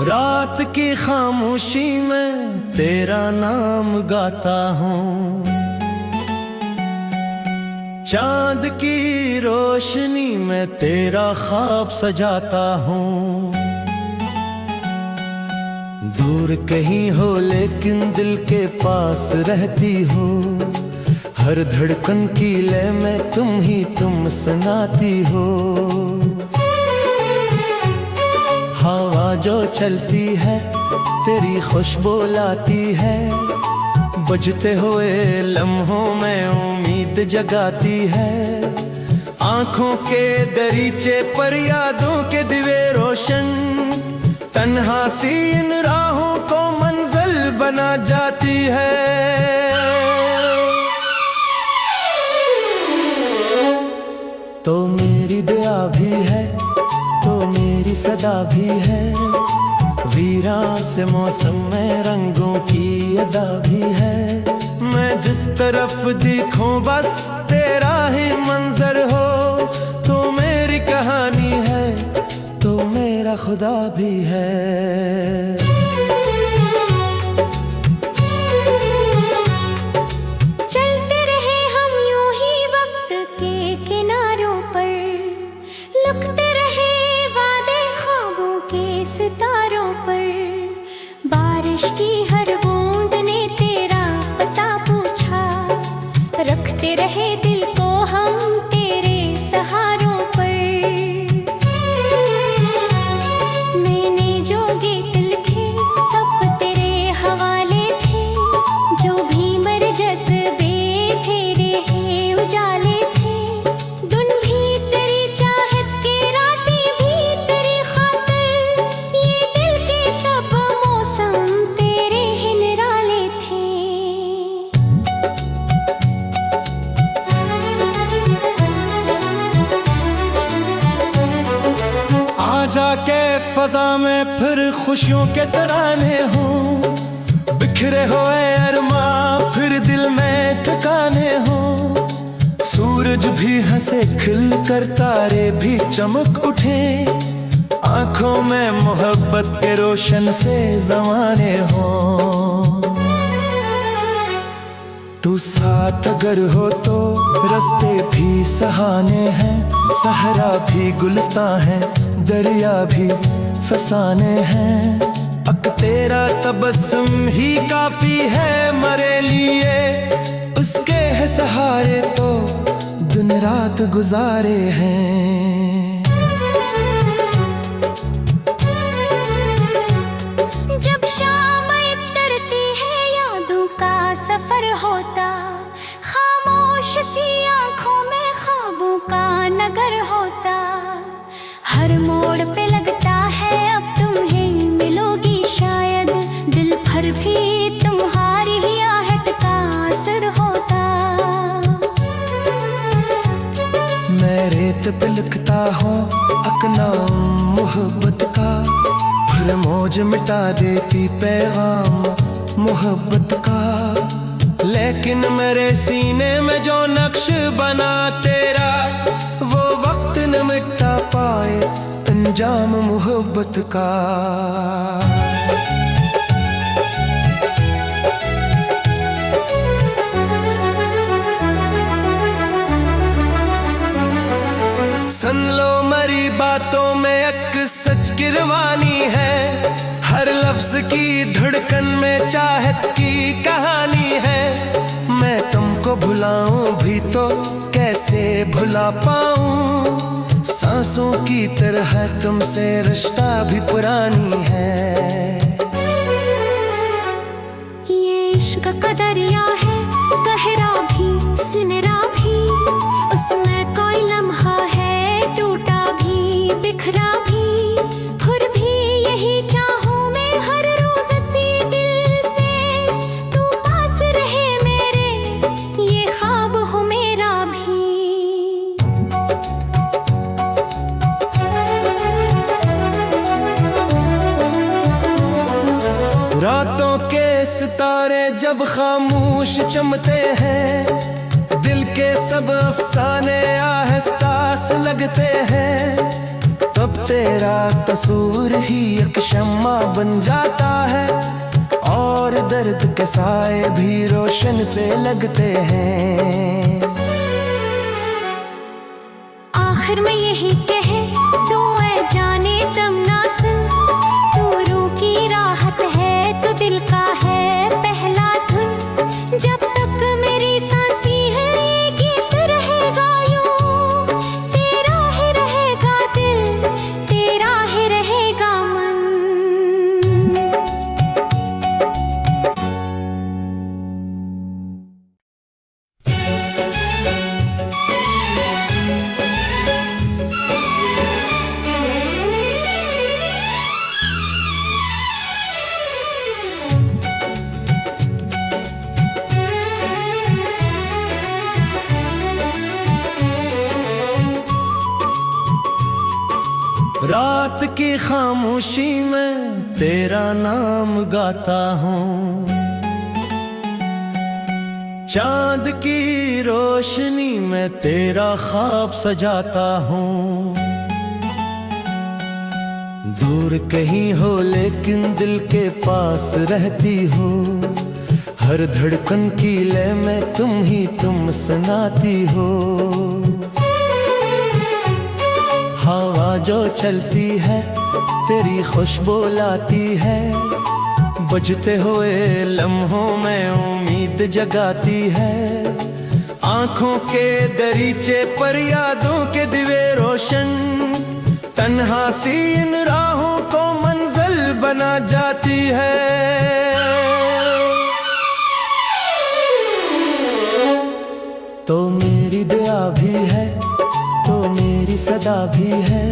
रात की खामोशी में तेरा नाम गाता हूँ, चांद की रोशनी में तेरा ख्वाब सजाता हूँ। दूर कहीं हो लेकिन दिल के पास रहती हो, हर धड़कन की लय में तुम ही तुम सुनाती हो। हवा जो चलती है तेरी खुशबू लाती है, बजते हुए लम्हों में उम्मीद जगाती है। आंखों के दरीचे पर यादों के दिवे रोशन, तन्हा सी इन राहों को मंजिल बना जाती है। तो मेरी दुआ भी है, तो मेरी सदा भी है, वीरान से मौसम में रंगों की अदा भी है। मैं जिस तरफ देखूं बस तेरा ही मंजर हो, तो मेरी कहानी है, तो मेरा खुदा भी है। चलते रहे हम यूं ही वक्त के किनारों पर, लुकते रहे वादे ख्वाबों के सितारों पर। बारिश की हर बूंद ने तेरा पता पूछा, रखते रहे दिल को हम तेरे सहारों पर। मैंने जो गीत लिखे सब तेरे हवाले थे, जो भी मर जज्बे तेरे ही उजाले थे। दिन भी तेरी चाहत के, रातें भी तेरी खातिर, ये दिल के सब मौसम तेरे ही निराले थे। आजा के फजा में फिर खुशियों के तराने हों, बिखरे हुए अरमां फिर दिल में ठिकाने हों। सूरज भी हंसे खिल कर, तारे भी चमक उठे, आंखों में मोहब्बत के रोशन से ज़माने हों। तू साथ अगर हो तो रास्ते भी सहाने हैं, सहरा भी गुलिस्तां है, दरिया भी फसाने हैं। अक तेरा तबस्सुम ही काफी है मरे लिए, उसके है सहारे तो दिन रात गुजारे हैं। जब शाम उतरती है यादों का सफर होता, खामोश सी आंखों में ख्वाबों का नगर होता। हर मोड़ पे लगता है अब तुम्हें मिलोगी शायद, दिल भर भी तुम्हारी ही आहट का असर होता। मैं रेत पे लिखता हूँ अपना मोहब्बत का, फिर मौज मिटा देती पैगाम मोहब्बत का। लेकिन मेरे सीने में जो नक्श बना तेरा, वो वक्त न मिटा पाए अंजाम मोहब्बत का। सुन लो मरी बातों में एक सच की रवानी है, हर लफ्ज की धड़कन में चाहत की कहानी है। मैं तुमको भुलाऊं भी तो कैसे भुला पाऊं, सांसों की तरह तुमसे रिश्ता भी पुरानी है। ये इश्क का दरिया है, गहरा भी सिनरा भी, उसमें कोई लम्हा है टूटा भी बिखरा भी। फिर भी यही चाहूं मैं हर रोज सी दिल से, तू पास रहे मेरे, ये ख्वाब हो मेरा भी। रातों के सितारे जब खामोश चमकते हैं, दिल के सब अफसाने आहिस्ता से लगते हैं। तो तब तेरा कसूर ही एक शम्मा बन जाता है, और दर्द के साए भी रोशन से लगते हैं। आखिर में यही कहे तू ऐ जाने तमन्ना सुन, तू रूह की राहत है तो दिल का है पहला धुन। जब तक मेरी सांसी है ये गीत रहेगा यूं, तेरा ही रहेगा दिल, तेरा ही रहेगा मन। रात की खामोशी में तेरा नाम गाता हूँ, चांद की रोशनी में तेरा ख्वाब सजाता हूँ। दूर कहीं हो लेकिन दिल के पास रहती हो, हर धड़कन की लय में तुम ही तुम सुनाती हो। हवा जो चलती है तेरी खुशबू लाती है, बजते हुए लम्हों में उम्मीद जगाती है। आंखों के दरीचे पर यादों के दिवे रोशन, तन्हा सी इन राहों को मंजिल बना जाती है। तो मेरी दुआ भी है, तो मेरी सदा भी है,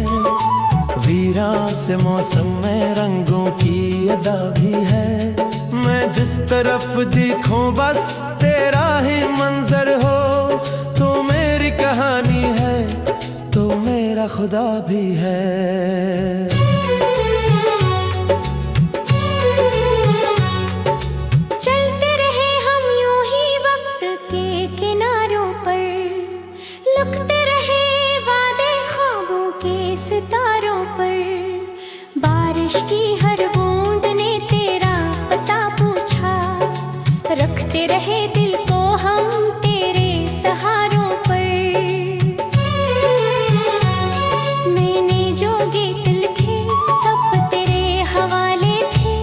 वीरान से मौसम में रंगों की अदा भी है। मैं जिस तरफ देखूं बस तेरा ही मंजर हो, तो मेरी कहानी है तो मेरा खुदा भी है। चलते रहे हम यूं ही वक्त के किनारों पर, लुकते रहे वादे ख्वाबों के सितारों पर। बारिश की हर बूंद ने तेरा पता पूछा, रखते रहे दिल को हम तेरे सहारों पर। मैंने जो गीत लिखे सब तेरे हवाले थे,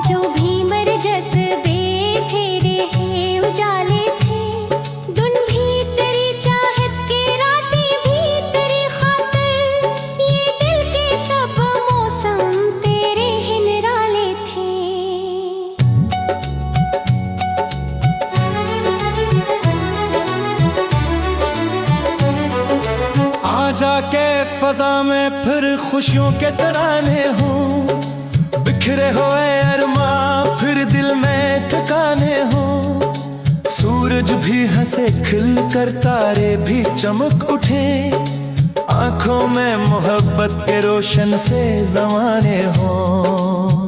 जो भी मर जज्बे तेरे ही उजाले थे। दिन भी तेरी चाहत के, रातें भी तेरी खातिर, ये दिल के सब मौसम तेरे ही निराले थे। आ जाके फजा में फिर खुशियों के तराने हों, बिखरे हुए अरमां फिर दिल में ठिकाने हों। सूरज भी हंसे खिल कर, तारे भी चमक उठे, आंखों में मोहब्बत के रोशन से जमाने हों।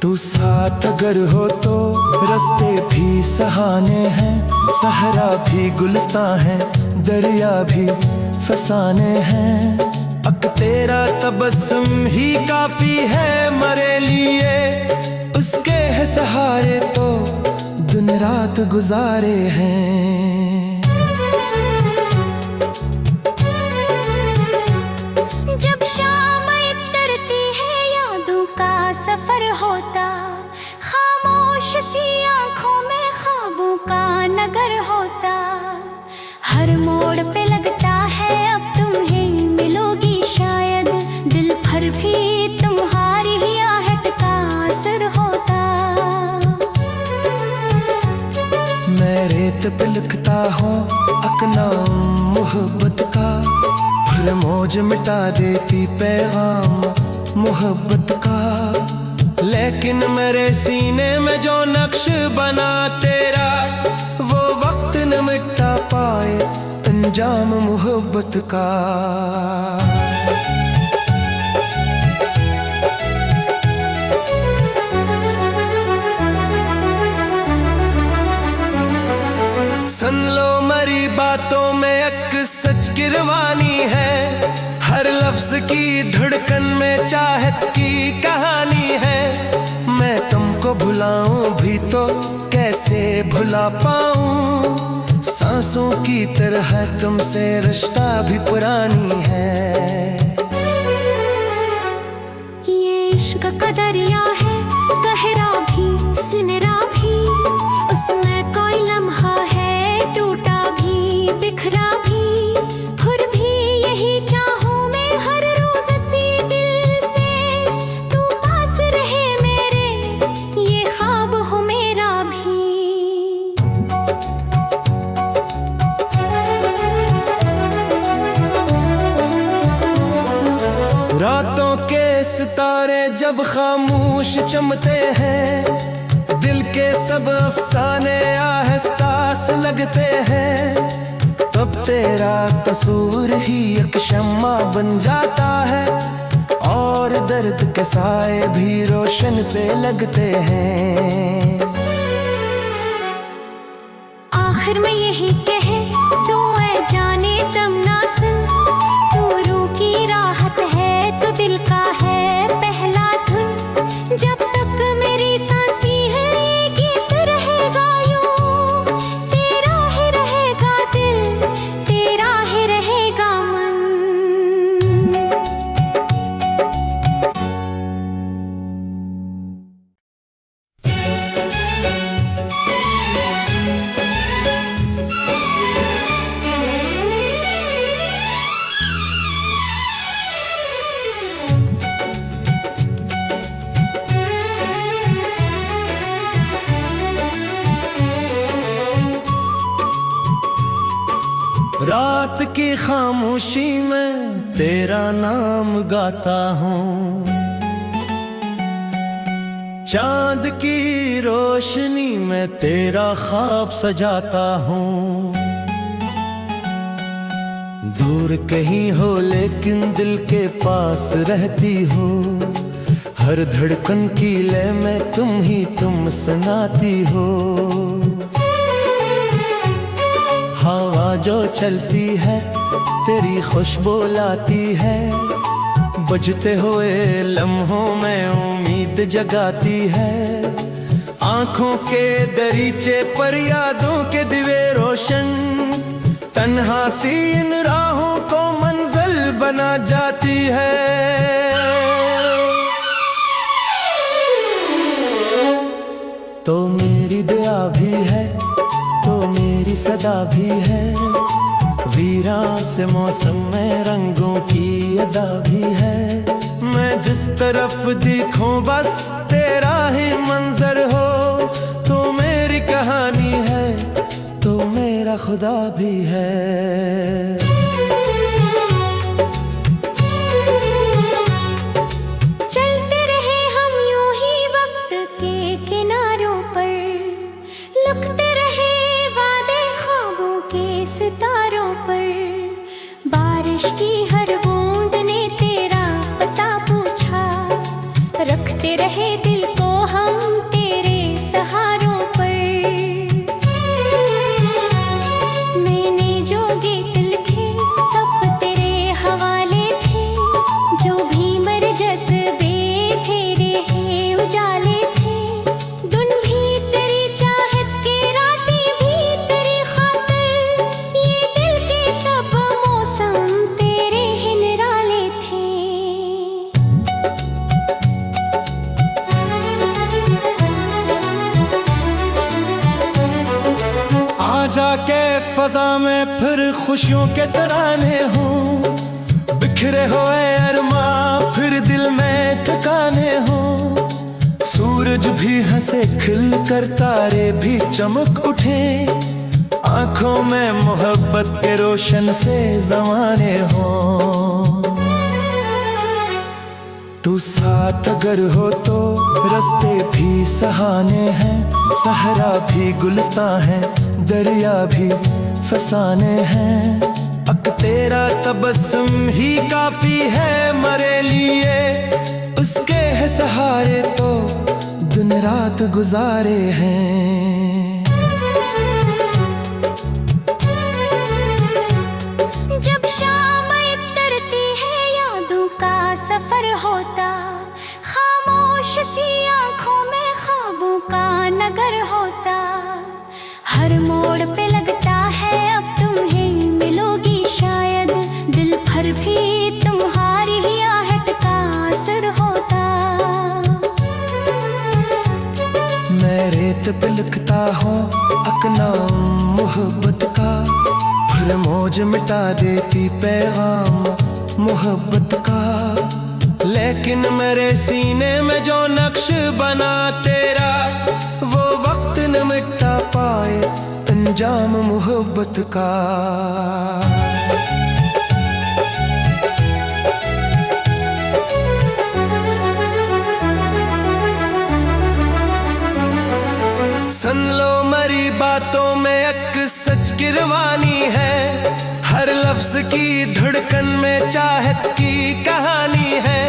तू साथ अगर हो तो रास्ते भी सहाने हैं, सहरा भी गुलिस्तां है, दरिया भी फसाने हैं। अब तेरा तबस्सुम ही काफी है मेरे लिए, उसके है सहारे तो दिन रात गुजारे हैं। जब शाम उतरती है यादों का सफर होता, खामोश सी आंखों में ख्वाबों का नगर होता। हर मोड़ पे लगता है अब तुम्हें मिलोगी शायद, दिल भर भी तुम्हारी ही आहट का असर होता। मैं रेत पे लिखता हूँ अपना मोहब्बत का, फिर मौज मिटा देती पैगाम मोहब्बत का। लेकिन मेरे सीने में जो नक्श बना तेरा, वो वक्त न मिटा पाए अंजाम मोहब्बत का। सुन लो मेरी बातों में एक सच की रवानी है, हर लफ्ज की धड़कन में चाहत की कहानी है। मैं तुमको भुलाऊं भी तो कैसे भुला पाऊं, सांसों की तरह तुमसे रिश्ता भी पुरानी है। ये इश्क का दरिया है, गहरा भी सुनहरा भी, उसमें कोई लम्हा है टूटा भी बिखरा भी। फिर भी यही चाहूं मैं हर रोज सी दिल से, तू पास रहे मेरे, ये ख्वाब हो मेरा भी। रातों के सितारे जब खामोश चमकते हैं, दिल के सब अफसाने आहिस्ता से लगते हैं, तब तेरा कसूर ही एक शम्मा बन जाता है, और दर्द के साए भी रोशन से लगते हैं। आखिर में यही कहे तू ऐ जाने तमन्ना सुन, तू रूह की राहत है तो दिल का है पहला धुन। जब तक मेरी सांसी है ये गीत रहेगा यूं, तेरा ही रहेगा दिल, तेरा ही रहेगा मन। रात की खामोशी में तेरा नाम गाता हूँ, चांद की रोशनी में तेरा ख्वाब सजाता हूँ। दूर कहीं हो लेकिन दिल के पास रहती हो, हर धड़कन की लय में तुम सुनाती हो। हवा जो चलती है तेरी खुशबू लाती है, बजते हुए लम्हों में उम्मीद जगाती है। आंखों के दरीचे पर यादों के दिवे रोशन, तन्हा सी इन राहों को मंजिल बना जाती है। तो मेरी दुआ भी है, तो मेरी सदा भी है, वीरान से मौसम में रंगों की अदा भी है। मैं जिस तरफ देखूं बस तेरा ही मंजर हो, तो मेरी कहानी है तो मेरा खुदा भी है। चलते रहे हम यूं ही वक्त के किनारों पर, लुकते रहे वादे ख्वाबों के सितारों पर। बारिश की हर बूंद ने तेरा पता पूछा, रखते रहे दिल को हम तेरे सहारों पर। मैंने जो गीत लिखे सब तेरे हवाले थे, जो भी मर जज्बे तेरे हैं उजाले थे। दिन भी तेरी चाहत के, रातें भी तेरी खातिर, ये दिल के सब मौसम तेरे ही निराले थे। आ जाके फजा में फिर खुशियों के तराने हों, बिखरे हुए अरमां फिर दिल में ठिकाने हों। सूरज भी हंसे खिल कर, तारे भी चमक उठे, आंखों में मोहब्बत के रोशन से जमाने हों। तू साथ अगर हो तो रास्ते भी सहाने हैं, सहरा भी गुलिस्तां है, दरिया भी फसाने हैं। अक तेरा तबस्सुम ही काफी है मेरे लिए, उसके है सहारे तो दिन रात गुजारे हैं। जब पे लिखता हूँ अपना मोहब्बत का, फिर मौज मिटा देती पैगाम मोहब्बत का। लेकिन मेरे सीने में जो नक्श बना तेरा, वो वक्त न मिटा पाए अंजाम मोहब्बत का। सुन लो मरी बातों में एक सच की रवानी है, हर लफ्ज की धड़कन में चाहत की कहानी है।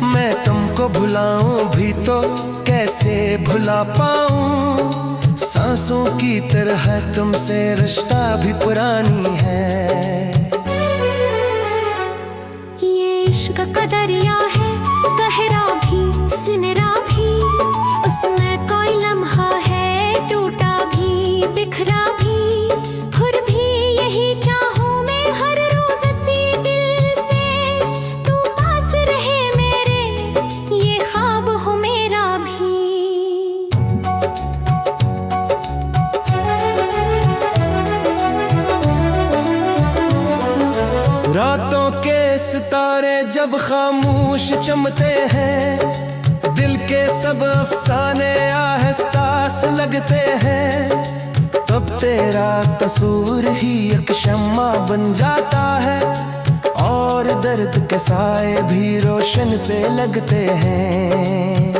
मैं तुमको भुलाऊं भी तो कैसे भुला पाऊं, सांसों की तरह तुमसे रिश्ता भी पुरानी है। ये इश्क का दरिया है, गहरा भी सिनरा भी, उसमें कोई लम्हा है टूटा भी बिखरा भी। फिर भी यही चाहूं मैं हर रोज सी दिल से, तू पास रहे मेरे, ये ख्वाब हो मेरा भी। रातों के सितारे जब खामोश चमकते हैं, दिल के सब अफसाने आहिस्ता से लगते हैं। तब तेरा कसूर ही एक शम्मा बन जाता है, और दर्द के साए भी रोशन से लगते हैं।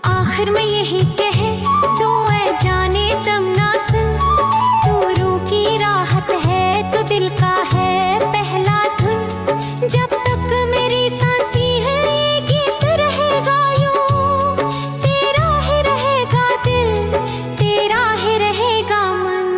आखिर में यही कहे तू ऐ जाने तम ना सुन, तू रूह की राहत है तो दिल का है पहला धुन। जब तक मेरी सांसी है ये गीत रहेगा यूं, तेरा ही रहेगा दिल, तेरा ही रहेगा मन।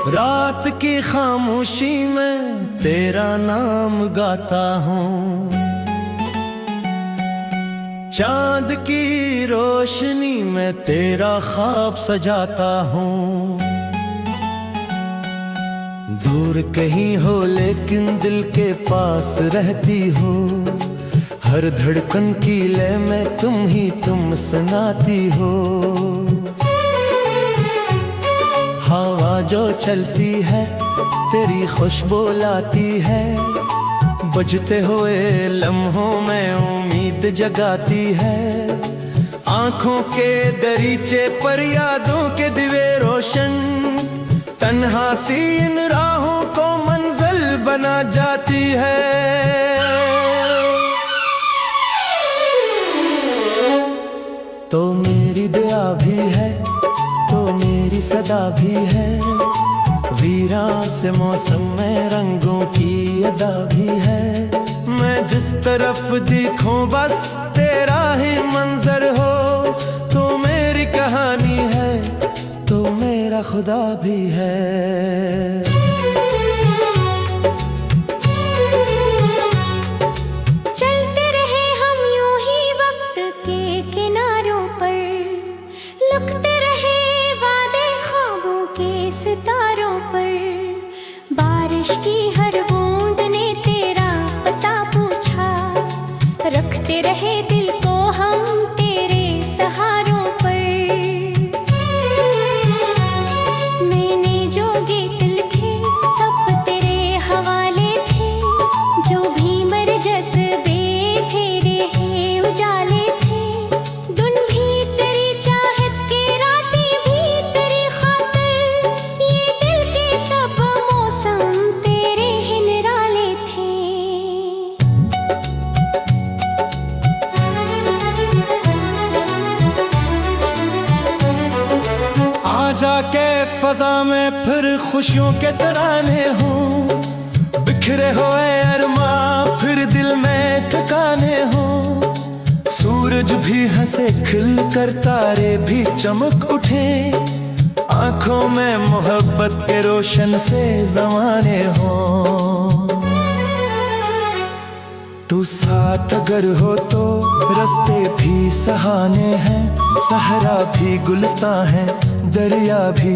रात की खामोशी में तेरा नाम गाता हूँ, चांद की रोशनी में तेरा ख्वाब सजाता हूँ। दूर कहीं हो लेकिन दिल के पास रहती हो, हर धड़कन की लय में तुम ही तुम सुनाती हो। हवा जो चलती है तेरी खुशबू लाती है, बजते हुए लम्हों में उम्मीद जगाती है। आंखों के दरीचे पर यादों के दिवे रोशन, तन्हा सी इन राहों को मंजिल बना जाती है। तो मेरी दुआ भी है, तो मेरी सदा भी है, वीरान से मौसम में रंगों की अदा भी है। मैं जिस तरफ देखूं बस तेरा ही मंजर हो, तो मेरी कहानी है तो मेरा खुदा भी है। चलते रहे हम यूं ही वक्त के किनारों पर, लुकते रहे वादे ख्वाबों के सितारों पर। बारिश की हर बूंद ने तेरा पता पूछा, रखते रहे दिल को हम तेरे सहारों पर। मैंने जो गीत लिखे सब तेरे हवाले थे, जो भी मर जज्बे तेरे ही उजाले थे। दिन भी तेरी चाहत के, रातें भी तेरी खातिर, ये दिल के सब मौसम तेरे ही निराले थे। आजा के फजा में फिर खुशियों के तराने हों, बिखरे हुए अरमां फिर दिल में ठिकाने हों। सूरज भी हंसे खिल कर, तारे भी चमक उठे, आंखों में मोहब्बत के रोशन से ज़माने हो। तू साथ अगर हो तो रास्ते भी सहाने हैं, सहरा भी गुलिस्तां है, दरिया भी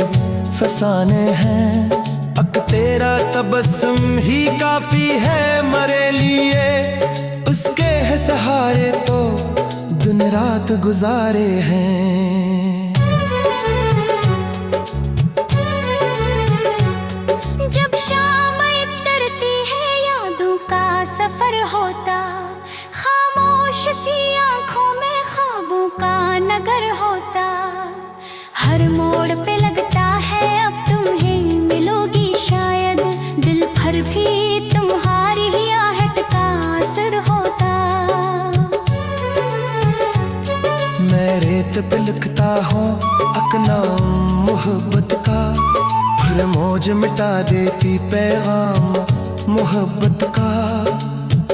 फसाने हैं। अक तेरा तबस्सुम ही काफी है मेरे लिए, उसके है सहारे तो दिन रात गुजारे हैं। जब शाम उतरती है यादों का सफर होता, खामोश सी आंखों में ख्वाबों का नगर होता। हर मोड़ पे लगता है अब तुम्हें मिलोगी शायद, दिल भर भी तुम्हारी ही आहट का असर होता। मैं रेत पे लिखता हूँ अपना मोहब्बत का, फिर मौज मिटा देती पैगाम मोहब्बत का।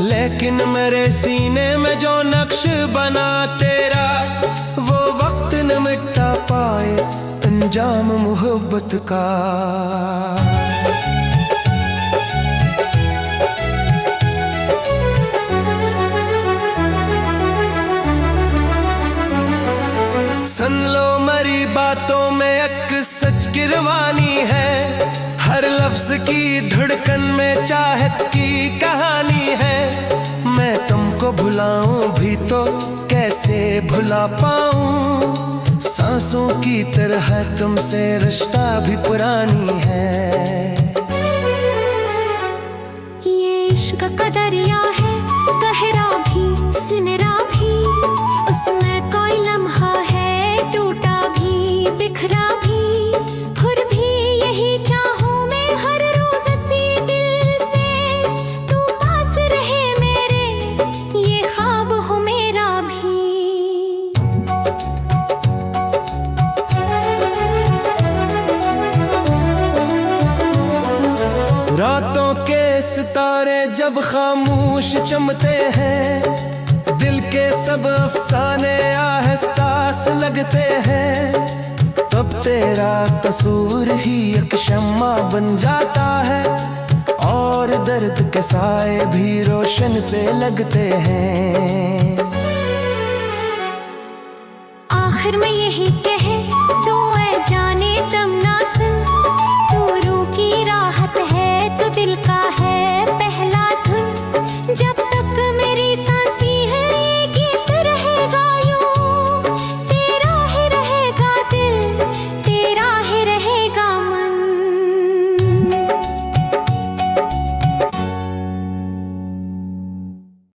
लेकिन मेरे सीने में जो नक्श बना तेरा, वो वक्त न मिटा पाए अंजाम मोहब्बत का। सुन लो मेरी बातों में एक सच की रवानी है, हर लफ्ज की धड़कन में चाहत की कहानी है। मैं तुमको भुलाऊं भी तो कैसे भुला पाऊं, सांसों की तरह तुमसे रिश्ता भी पुरानी है। ये इश्क का दरिया है, गहरा भी सिनरा भी, उसमें कोई लम्हा है टूटा भी बिखरा भी। फिर भी यही चाहूं मैं हर रोज सी दिल से, तू पास रहे मेरे, ये ख्वाब हो मेरा भी। रातों के सितारे जब खामोश चमकते हैं, दिल के सब अफसाने आहिस्ता से लगते हैं। तब तेरा कसूर ही एक शम्मा बन जाता है, और दर्द के साए भी रोशन से लगते हैं। आखिर में यही